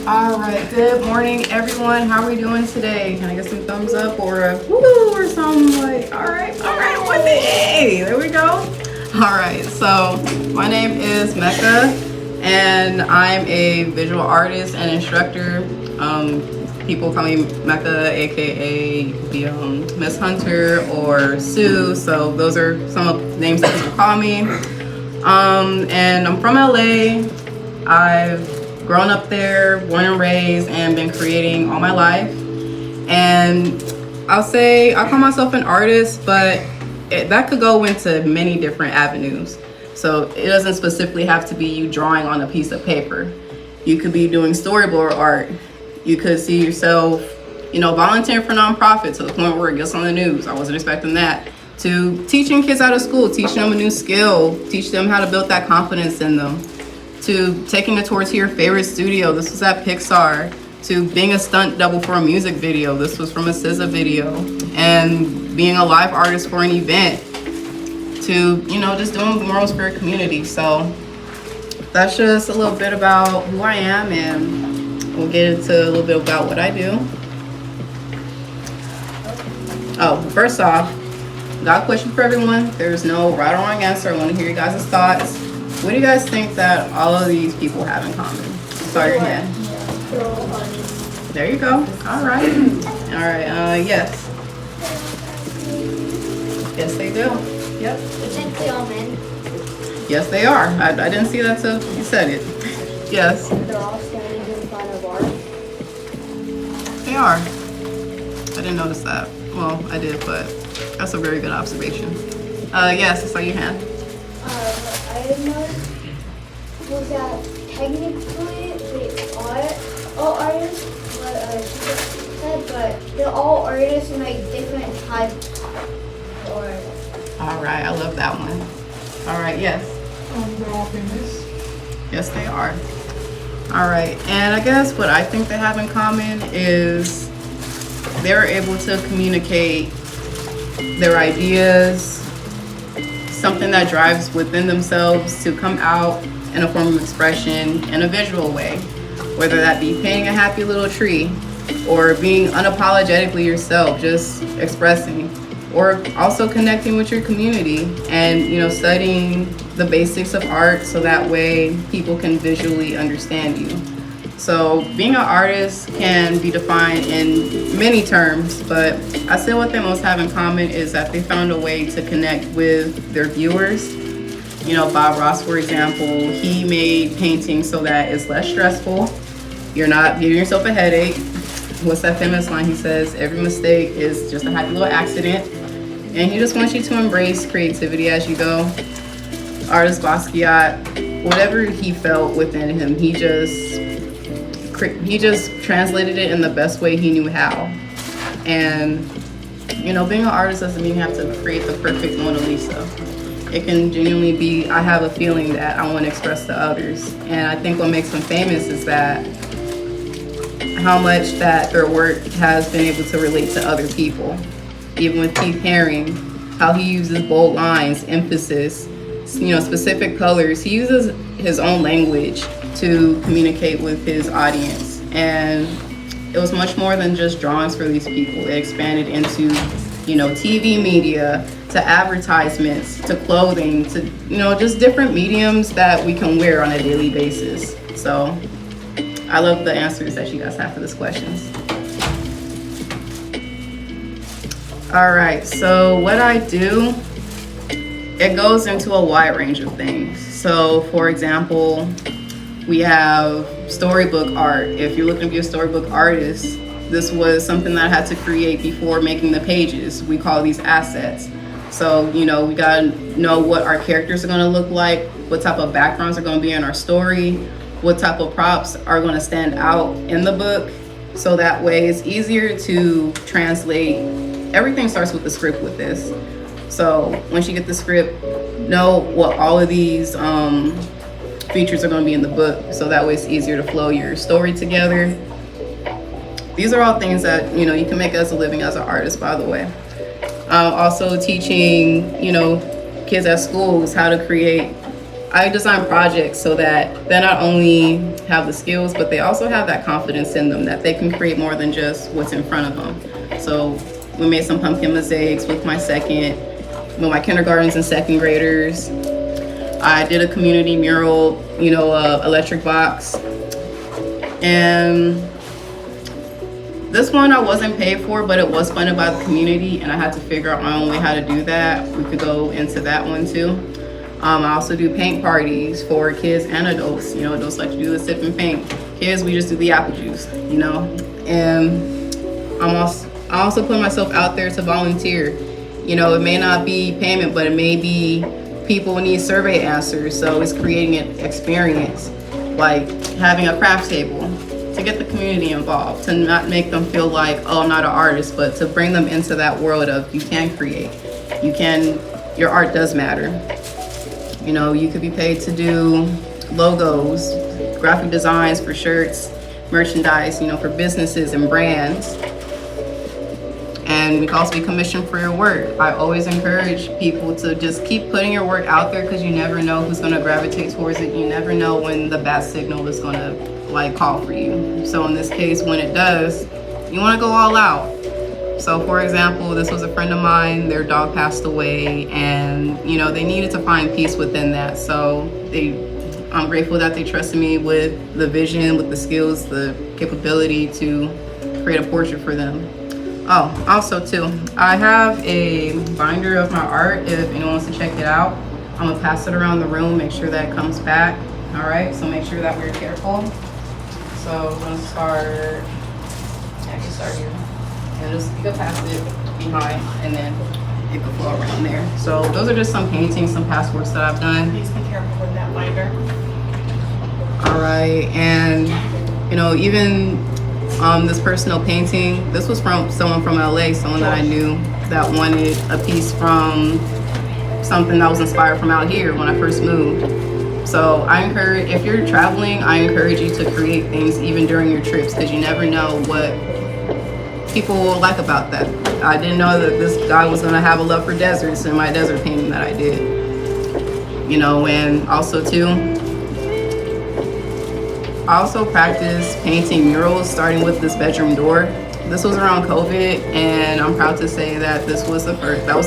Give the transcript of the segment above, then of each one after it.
All right, good morning, everyone. How are we doing today? Can I get some thumbs up or a woo or something like, all right, with the A. There we go. All right, so my name is Mecca, and I'm a visual artist and instructor. People call me Mecca, aka the Miss Hunter or Sue. So those are some of the names that people call me. And I'm from LA. I've grown up there, born and raised, and been creating all my life. And I call myself an artist, but that could go into many different avenues. So it doesn't specifically have to be you drawing on a piece of paper. You could be doing storyboard art. You could see yourself, volunteering for nonprofit to the point where it gets on the news. I wasn't expecting that. To teaching kids out of school, teaching them a new skill, teach them how to build that confidence in them. To taking a tour to your favorite studio. This was at Pixar. To being a stunt double for a music video. This was from a SZA video. And being a live artist for an event. To, just doing the Moral Spirit community. So that's just a little bit about who I am, and we'll get into a little bit about what I do. Oh, first off, got a question for everyone. There's no right or wrong answer. I want to hear you guys' thoughts. What do you guys think that all of these people have in common? Start your hand. There you go. All right. Yes. Yes, they do. Yep. Isn't they all men? Yes, they are. I didn't see that till you said it. Yes. They're all standing in front of art. They are. I didn't notice that. Well, I did, but that's a very good observation. Yes, I saw your hand. I noticed was that technically they are all artists, what she said, but they're all artists in like different types of art. All right, I love that one. All right, yes. They're all famous. Yes, they are. All right, and I guess what I think they have in common is they're able to communicate their ideas, something that drives within themselves to come out in a form of expression in a visual way, whether that be painting a happy little tree or being unapologetically yourself, just expressing, or also connecting with your community and studying the basics of art so that way people can visually understand you. So being an artist can be defined in many terms, but I say what they most have in common is that they found a way to connect with their viewers. Bob Ross, for example, he made painting so that it's less stressful. You're not giving yourself a headache. What's that famous line? He says, every mistake is just a happy little accident. And he just wants you to embrace creativity as you go. Artist Basquiat, whatever he felt within him, he just translated it in the best way he knew how. And being an artist doesn't mean you have to create the perfect Mona Lisa. It can genuinely be, I have a feeling that I want to express to others. And I think what makes them famous is that how much that their work has been able to relate to other people. Even with Keith Haring, how he uses bold lines, emphasis, specific colors. He uses his own language to communicate with his audience. And it was much more than just drawings for these people. It expanded into, TV media, to advertisements, to clothing, to, just different mediums that we can wear on a daily basis. So I love the answers that you guys have for these questions. All right, so what I do, it goes into a wide range of things. So for example, we have storybook art. If you're looking to be a storybook artist, this was something that I had to create before making the pages. We call these assets. So, we gotta know what our characters are gonna look like, what type of backgrounds are gonna be in our story, what type of props are gonna stand out in the book. So that way it's easier to translate. Everything starts with the script with this. So once you get the script, know what all of these features are going to be in the book, so that way it's easier to flow your story together. These are all things that you can make as a living as an artist, by the way. Also teaching kids at schools how to create I design projects so that they not only have the skills, but they also have that confidence in them that they can create more than just what's in front of them. So we made some pumpkin mosaics with my kindergartens and second graders. I did a community mural, electric box. And this one I wasn't paid for, but it was funded by the community, and I had to figure out my own way how to do that. We could go into that one too. I also do paint parties for kids and adults. Adults like to do the sip and paint. Kids, we just do the apple juice, And I also put myself out there to volunteer. It may not be payment, but it may be people need survey answers. So it's creating an experience, like having a craft table, to get the community involved, to not make them feel like, oh, I'm not an artist, but to bring them into that world of you can create. Your art does matter. You could be paid to do logos, graphic designs for shirts, merchandise, for businesses and brands. And we can also be commissioned for your work. I always encourage people to just keep putting your work out there, because you never know who's going to gravitate towards it. You never know when the bat signal is going to call for you. So in this case, when it does, you want to go all out. So for example, this was a friend of mine, their dog passed away, and they needed to find peace within that. So I'm grateful that they trusted me with the vision, with the skills, the capability to create a portrait for them. Oh, also too, I have a binder of my art if anyone wants to check it out. I'm gonna pass it around the room, make sure that it comes back. All right, so make sure that we're careful. So we're gonna start here. And you can pass it behind, and then it can flow around there. So those are just some paintings, some past works that I've done. Please be careful with that binder. All right, and even this personal painting, this was from someone from LA, someone that I knew that wanted a piece from something that was inspired from out here when I first moved. So I encourage, if you're traveling, I encourage you to create things even during your trips, because you never know what people will like about that. I didn't know that this guy was gonna have a love for deserts in my desert painting that I did. And also too, I also practiced painting murals, starting with this bedroom door. This was around COVID, and I'm proud to say that that was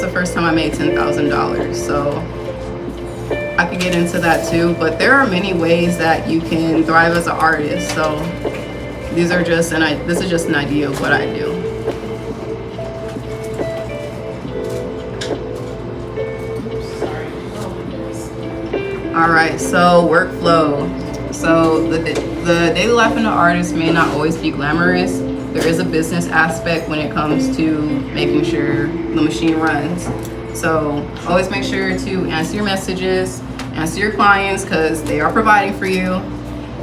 the first time I made $10,000. So I could get into that too, but there are many ways that you can thrive as an artist. So this is just an idea of what I do. All right, so workflow. So the daily life of an artist may not always be glamorous. There is a business aspect when it comes to making sure the machine runs. So always make sure to answer your messages, answer your clients, because they are providing for you.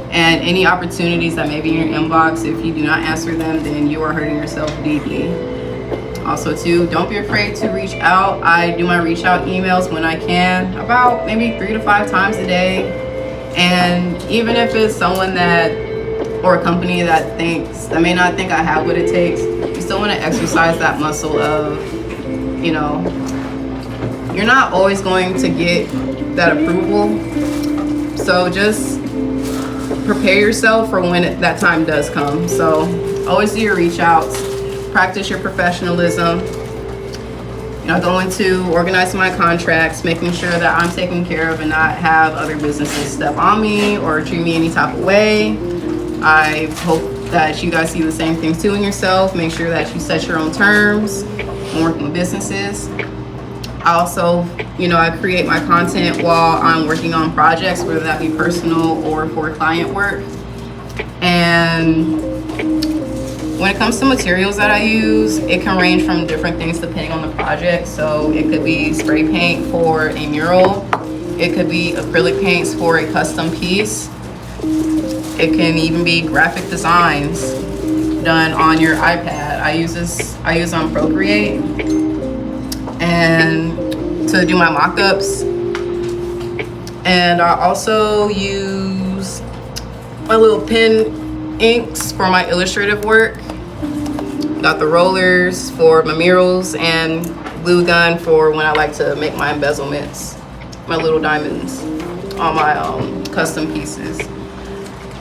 And any opportunities that may be in your inbox, if you do not answer them, then you are hurting yourself deeply. Also too, don't be afraid to reach out. I do my reach out emails when I can, about maybe 3 to 5 times a day. And even if it's someone or a company that may not think I have what it takes, you still want to exercise that muscle of, you're not always going to get that approval. So just prepare yourself for when that time does come. So always do your reach outs, practice your professionalism, going to organizing my contracts, making sure that I'm taken care of and not have other businesses step on me or treat me any type of way. I hope that you guys see the same things too in yourself. Make sure that you set your own terms when working with businesses. I also, I create my content while I'm working on projects, whether that be personal or for client work. And when it comes to materials that I use, it can range from different things depending on the project. So it could be spray paint for a mural. It could be acrylic paints for a custom piece. It can even be graphic designs done on your iPad. I use on Procreate and to do my mock-ups. And I also use my little pen inks for my illustrative work. Got the rollers for my murals and glue gun for when I like to make my embezzlements, my little diamonds. on my custom pieces.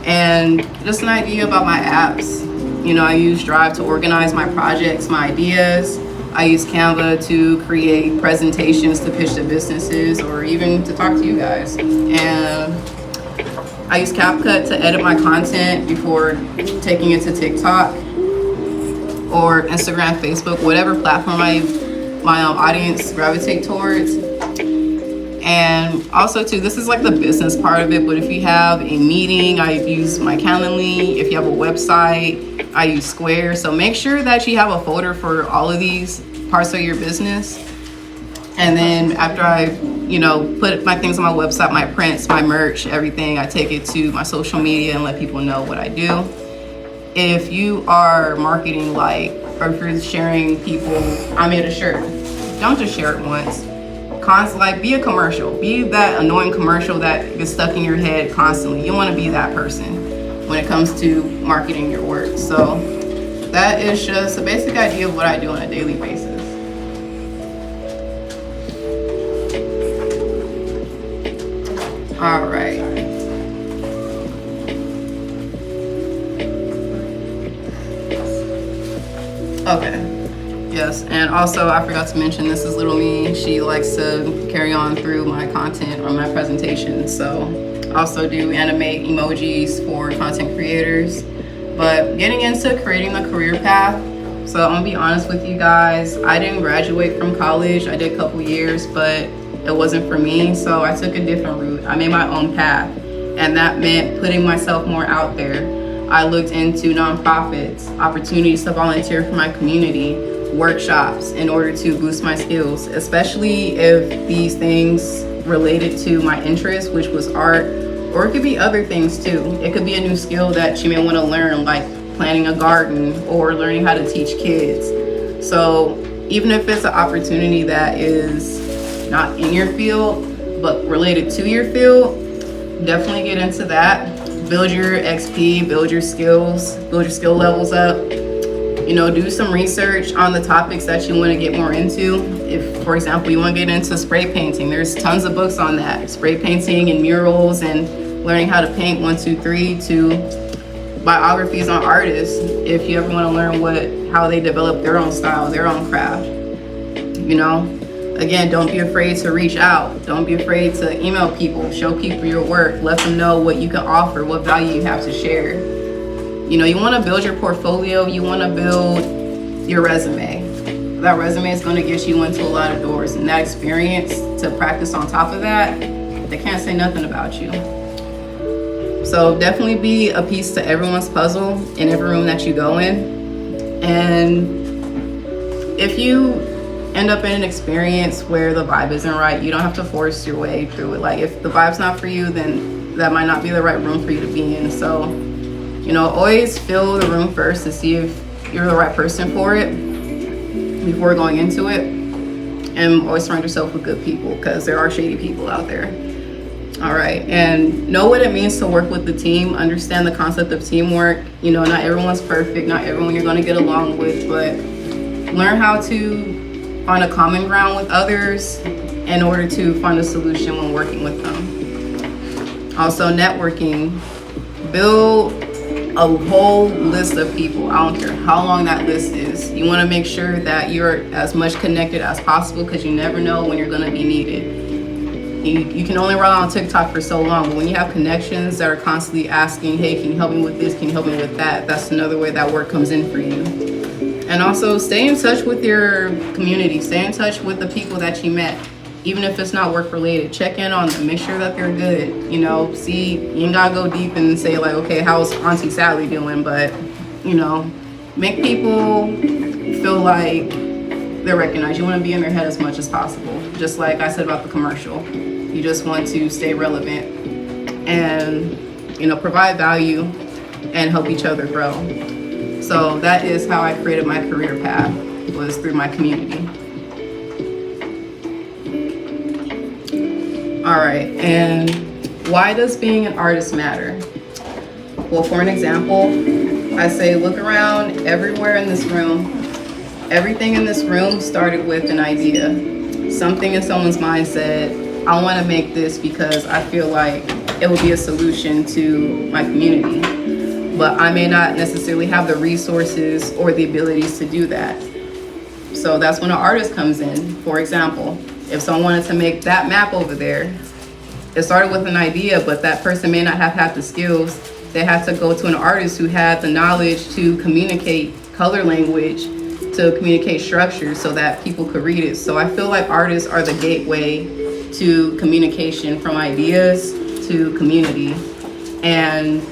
And just an idea about my apps. You know, I use Drive to organize my projects, my ideas. I use Canva to create presentations to pitch to businesses or even to talk to you guys. And I use CapCut to edit my content before taking it to TikTok or Instagram, Facebook, whatever platform my audience gravitate towards. And also too, this is like the business part of it, but if you have a meeting, I use my Calendly. If you have a website, I use Square. So make sure that you have a folder for all of these parts of your business. And then after I, you know, put my things on my website, my prints, my merch, everything, I take it to my social media and let people know what I do. If you are marketing or if you're sharing people, I made a shirt, don't just share it once. Constantly, be a commercial. Be that annoying commercial that gets stuck in your head constantly. You want to be that person when it comes to marketing your work. So that is just a basic idea of what I do on a daily basis. All right. Okay. Yes, and also I forgot to mention, this is little me. She likes to carry on through my content or my presentation. So I also do animate emojis for content creators. But getting into creating a career path, so I'm gonna be honest with you guys, I didn't graduate from college. I did a couple years, but it wasn't for me. So I took a different route. I made my own path, and that meant putting myself more out there. I looked into nonprofits, opportunities to volunteer for my community, workshops in order to boost my skills, especially if these things related to my interest, which was art, or it could be other things too. It could be a new skill that you may want to learn, like planting a garden or learning how to teach kids. So even if it's an opportunity that is not in your field but related to your field, definitely get into that. Build your XP, build your skills, build your skill levels up. You know, do some research on the topics that you want to get more into. If, for example, you want to get into spray painting, there's tons of books on that. Spray painting and murals and learning how to paint 1, 2, 3 to biographies on artists. If you ever want to learn how they develop their own style, their own craft. You know, again, don't be afraid to reach out. Don't be afraid to email people, show people your work, let them know what you can offer, what value you have to share. You know, you want to build your portfolio, you want to build your resume. That resume is going to get you into a lot of doors, and that experience to practice on top of that, they can't say nothing about you. So definitely be a piece to everyone's puzzle in every room that you go in. And if you end up in an experience where the vibe isn't right, you don't have to force your way through it. Like, if the vibe's not for you, then that might not be the right room for you to be in. So, you know, always fill the room first to see if you're the right person for it before going into it. And always surround yourself with good people, because there are shady people out there. All right, and know what it means to work with the team. Understand the concept of teamwork. You know, not everyone's perfect, not everyone you're going to get along with, but learn how to find a common ground with others in order to find a solution when working with them. Also, networking. Build a whole list of people. I don't care how long that list is. You want to make sure that you're as much connected as possible, because you never know when you're going to be needed. You can only run on TikTok for so long, but when you have connections that are constantly asking, hey, can you help me with this? Can you help me with that? That's another way that work comes in for you. And also stay in touch with your community. Stay in touch with the people that you met. Even if it's not work related, check in on them. Make sure that they're good. You know, see, you ain't gotta go deep and say like, okay, how's Auntie Sally doing? But, you know, make people feel like they're recognized. You want to be in their head as much as possible. Just like I said about the commercial. You just want to stay relevant and, you know, provide value and help each other grow. So that is how I created my career path, was through my community. All right, and why does being an artist matter? Well, for an example, I say look around everywhere in this room. Everything in this room started with an idea. Something in someone's mind said, I want to make this because I feel like it will be a solution to my community, but I may not necessarily have the resources or the abilities to do that. So that's when an artist comes in. For example, if someone wanted to make that map over there, it started with an idea, but that person may not have had the skills. They had to go to an artist who had the knowledge to communicate color language, to communicate structure so that people could read it. So I feel like artists are the gateway to communication, from ideas to community. And,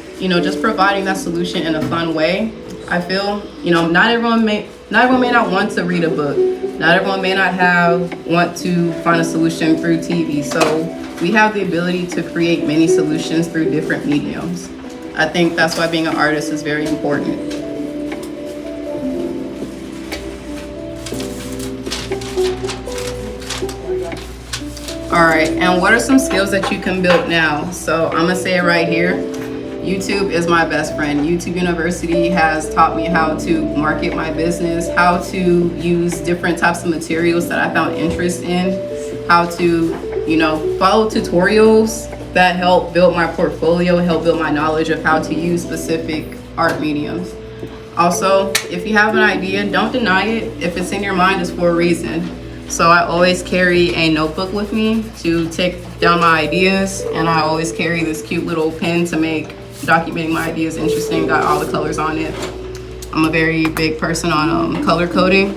just providing that solution in a fun way. I feel, not everyone may not want to read a book. Not everyone may not want to find a solution through TV. So we have the ability to create many solutions through different mediums. I think that's why being an artist is very important. All right, and what are some skills that you can build now? So I'm gonna say it right here. YouTube is my best friend. YouTube University has taught me how to market my business, how to use different types of materials that I found interest in, how to, follow tutorials that help build my portfolio, help build my knowledge of how to use specific art mediums. Also, if you have an idea, don't deny it. If it's in your mind, it's for a reason. So I always carry a notebook with me to take down my ideas, and I always carry this cute little pen to make documenting my ideas interesting, got all the colors on it. I'm a very big person on color coding.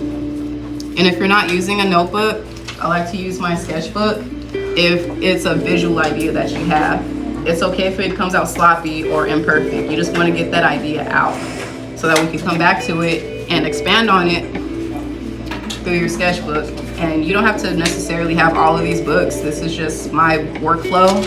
And if you're not using a notebook, I like to use my sketchbook if it's a visual idea that you have. It's okay if it comes out sloppy or imperfect. You just want to get that idea out so that we can come back to it and expand on it through your sketchbook. And you don't have to necessarily have all of these books. This is just my workflow.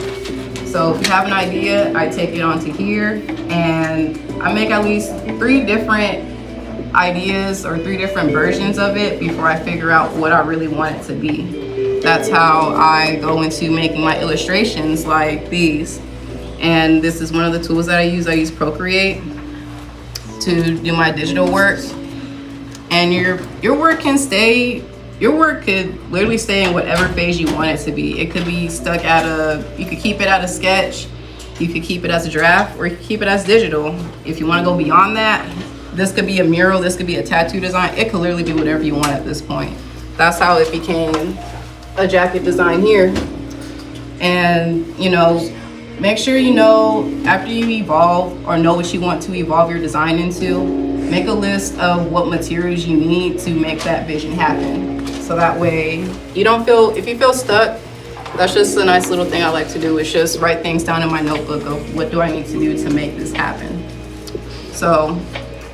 So if you have an idea, I take it onto here and I make at least 3 different ideas or 3 different versions of it before I figure out what I really want it to be. That's how I go into making my illustrations like these. And this is one of the tools that I use. I use Procreate to do my digital work. And your work could literally stay in whatever phase you want it to be. It could be stuck you could keep it at a sketch, you could keep it as a draft, or you could keep it as digital. If you want to go beyond that, this could be a mural, this could be a tattoo design. It could literally be whatever you want at this point. That's how it became a jacket design here. And, make sure after you evolve or know what you want to evolve your design into, make a list of what materials you need to make that vision happen. So that way you don't if you feel stuck, that's just a nice little thing I like to do. Is just write things down in my notebook of what do I need to do to make this happen. So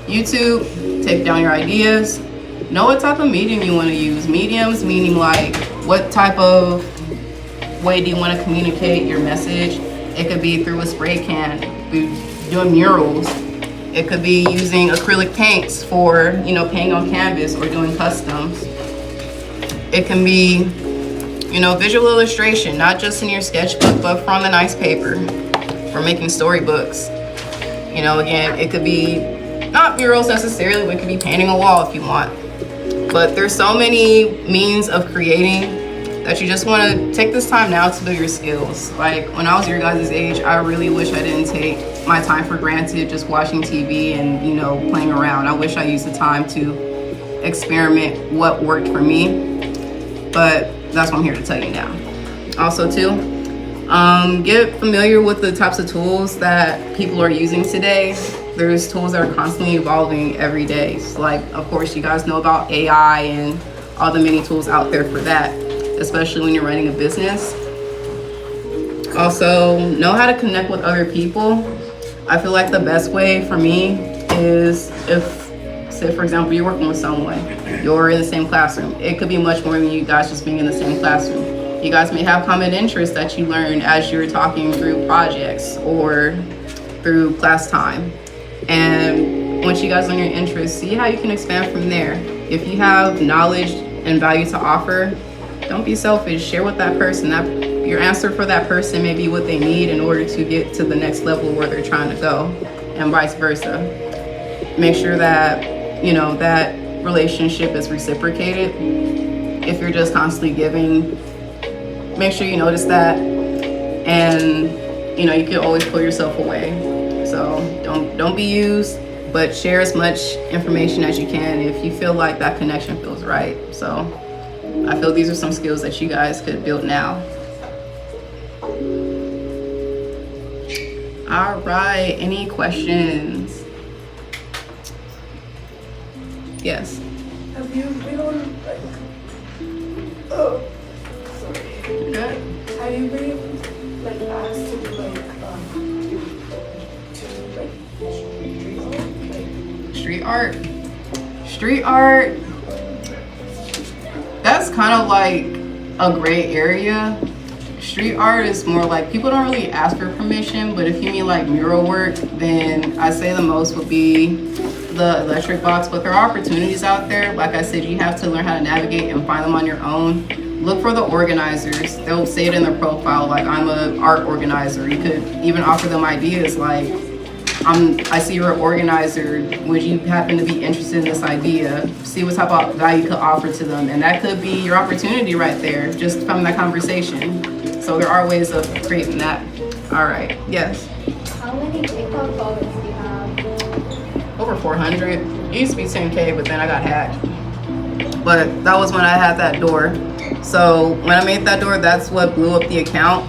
YouTube, take down your ideas. Know what type of medium you want to use. Mediums meaning like what type of way do you want to communicate your message. It could be through a spray can, doing murals. It could be using acrylic paints for, painting on canvas or doing customs. It can be, visual illustration, not just in your sketchbook, but from the nice paper for making storybooks. Again, it could be not murals necessarily, but it could be painting a wall if you want. But there's so many means of creating that you just want to take this time now to build your skills. Like when I was your guys' age, I really wish I didn't take my time for granted just watching TV and playing around. I wish I used the time to experiment what worked for me, but that's what I'm here to tell you now. Also too, get familiar with the types of tools that people are using today. There's tools that are constantly evolving every day. So like, of course, you guys know about AI and all the many tools out there for that, especially when you're running a business. Also, know how to connect with other people. I feel like the best way for me is if, say for example, you're working with someone, you're in the same classroom. It could be much more than you guys just being in the same classroom. You guys may have common interests that you learn as you're talking through projects or through class time. And once you guys learn your interests, see how you can expand from there. If you have knowledge and value to offer, don't be selfish. Share with that person. Your answer for that person may be what they need in order to get to the next level where they're trying to go, and vice versa. Make sure that that relationship is reciprocated. If you're just constantly giving make sure you notice that, and you know, you can always pull yourself away. So don't be used, but share as much information as you can if you feel like that connection feels right. So I feel these are some skills that you guys could build now. All right, any questions? Yes. Have you been on, like, oh, sorry. Good. Have you been, like, asked to do, like, Street art. Street art. That's kind of like a gray area. Street art is more like people don't really ask for permission, but if you mean like mural work, then I say the most would be the electric box. But there are opportunities out there. Like I said, you have to learn how to navigate and find them on your own. Look for the organizers. They'll say it in their profile, like I'm an art organizer. You could even offer them ideas like, I see you're an organizer. Would you happen to be interested in this idea? See what type of value you could offer to them. And that could be your opportunity right there, just from that conversation. So there are ways of creating that. All right, yes. How many TikTok followers do you have? Over 400. It used to be 10K, but then I got hacked. But that was when I had that door. So when I made that door, that's what blew up the account,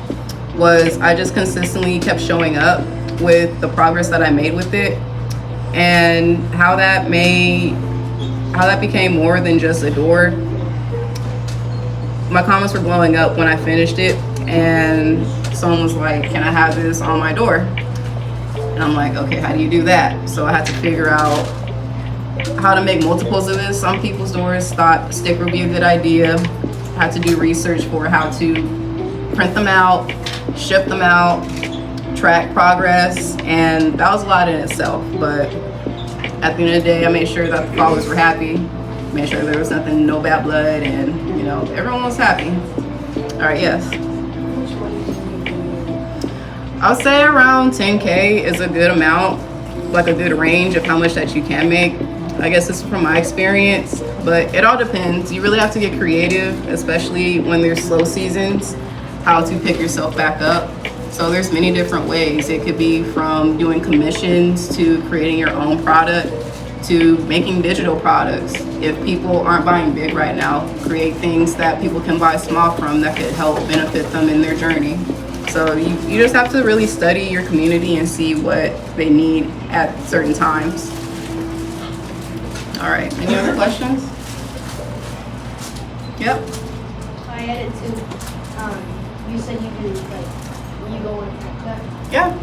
was I just consistently kept showing up with the progress that I made with it, and how that became more than just a door. My comments were blowing up when I finished it, and someone was like, can I have this on my door? And I'm like, okay, how do you do that? So I had to figure out how to make multiples of this. Some people's doors thought sticker would be a good idea. I had to do research for how to print them out, ship them out, track progress, and that was a lot in itself. But at the end of the day, I made sure that the followers were happy, made sure there was nothing, no bad blood, and you know, everyone was happy. All right, yes. I'll say around 10K is a good amount, like a good range of how much that you can make. I guess this is from my experience, but it all depends. You really have to get creative, especially when there's slow seasons, how to pick yourself back up. So there's many different ways. It could be from doing commissions to creating your own product to making digital products. If people aren't buying big right now, create things that people can buy small from that could help benefit them in their journey. So you just have to really study your community and see what they need at certain times. All right, any other questions? Yep. I added to, you said you do, like, you go on CapCut? Yeah.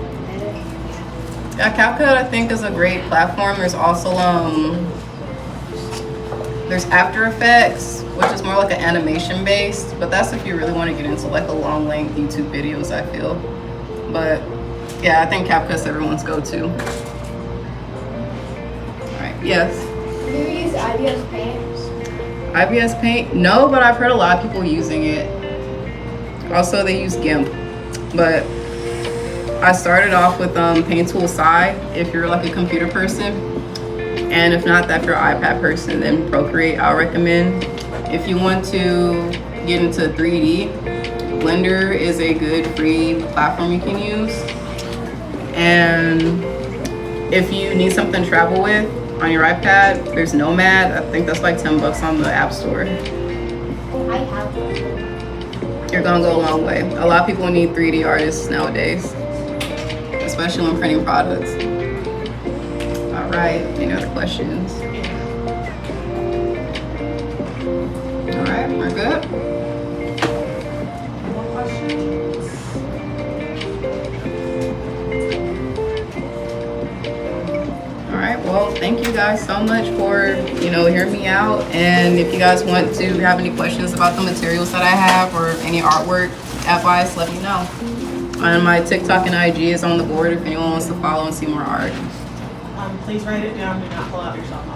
Yeah, CapCut I think is a great platform. There's also there's After Effects, which is more like an animation based, but that's if you really want to get into like a long length YouTube videos, I feel. But yeah, I think CapCut's everyone's go-to. All right, yes. Do you use IBS Paint? IBS Paint? No, but I've heard a lot of people using it. Also, they use GIMP, but I started off with Paint Tool Side if you're like a computer person, and if not, that you're an iPad person, then Procreate I'll recommend. If you want to get into 3D, Blender is a good free platform you can use. And if you need something to travel with on your iPad, there's Nomad. I think that's like $10 on the App Store. I have one. You're gonna go a long way. A lot of people need 3D artists nowadays, especially when printing products. All right, any other questions? All right, we're good. More questions? All right, well, thank you guys so much for, hearing me out. And if you guys want to have any questions about the materials that I have or any artwork advice, let me know. And my TikTok and IG is on the board if anyone wants to follow and see more art. Please write it down. Do not pull out your cell phone.